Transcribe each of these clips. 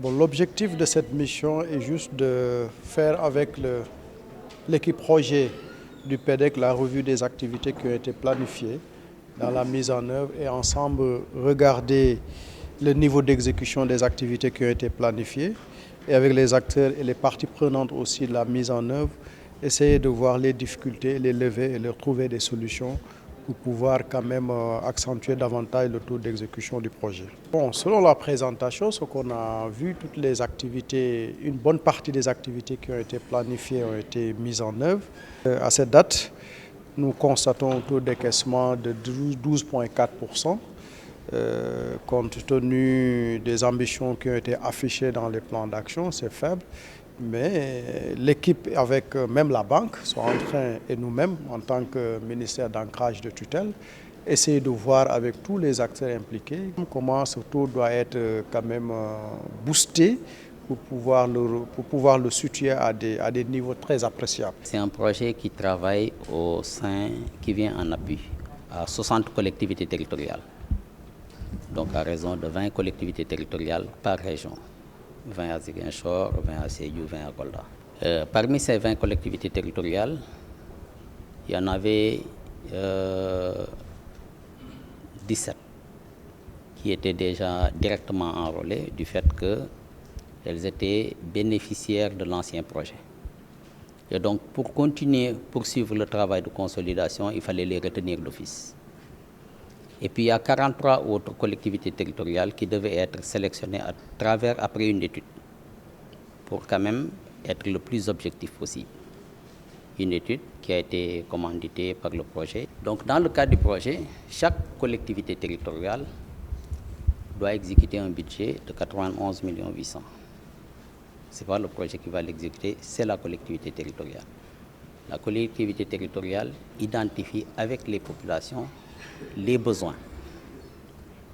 Bon, l'objectif de cette mission est juste de faire avec l'équipe projet du PEDEC la revue des activités qui ont été planifiées dans la mise en œuvre et ensemble regarder le niveau d'exécution des activités qui ont été planifiées et avec les acteurs et les parties prenantes aussi de la mise en œuvre, essayer de voir les difficultés, les lever et leur trouver des solutions pour pouvoir quand même accentuer davantage le taux d'exécution du projet. Bon, selon la présentation, ce qu'on a vu, toutes les activités, une bonne partie des activités qui ont été planifiées ont été mises en œuvre. À cette date, nous constatons un taux d'encaissement de 12,4%. Compte tenu des ambitions qui ont été affichées dans les plans d'action, c'est faible. Mais l'équipe avec même la banque sont en train, et nous-mêmes en tant que ministère d'ancrage de tutelle, essayer de voir avec tous les acteurs impliqués comment ce taux doit être quand même boosté pour pouvoir le situer à des niveaux très appréciables. C'est un projet qui travaille qui vient en appui à 60 collectivités territoriales. Donc à raison de 20 collectivités territoriales par région. 20 à Ziguinchor, 20 à Sédhiou, 20 à Kolda. Parmi ces 20 collectivités territoriales, il y en avait 17 qui étaient déjà directement enrôlées du fait qu'elles étaient bénéficiaires de l'ancien projet. Et donc pour poursuivre le travail de consolidation, il fallait les retenir d'office. Et puis il y a 43 autres collectivités territoriales qui devaient être sélectionnées après une étude pour quand même être le plus objectif possible. Une étude qui a été commanditée par le projet. Donc dans le cadre du projet, chaque collectivité territoriale doit exécuter un budget de 91 800 000. Ce n'est pas le projet qui va l'exécuter, c'est la collectivité territoriale. La collectivité territoriale identifie avec les populations les besoins,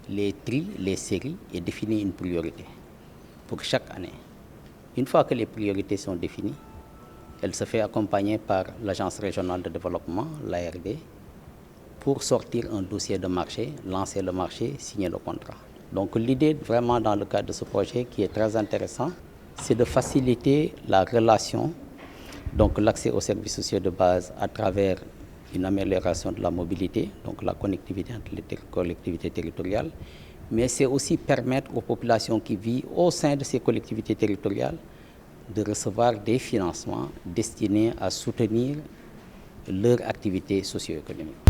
les trie, les séries et définit une priorité pour chaque année. Une fois que les priorités sont définies, elle se fait accompagner par l'Agence régionale de développement, l'ARD, pour sortir un dossier de marché, lancer le marché, signer le contrat. Donc l'idée vraiment dans le cadre de ce projet qui est très intéressant, c'est de faciliter la relation, donc l'accès aux services sociaux de base à travers une amélioration de la mobilité, donc la connectivité entre les collectivités territoriales, mais c'est aussi permettre aux populations qui vivent au sein de ces collectivités territoriales de recevoir des financements destinés à soutenir leur activité socio-économique.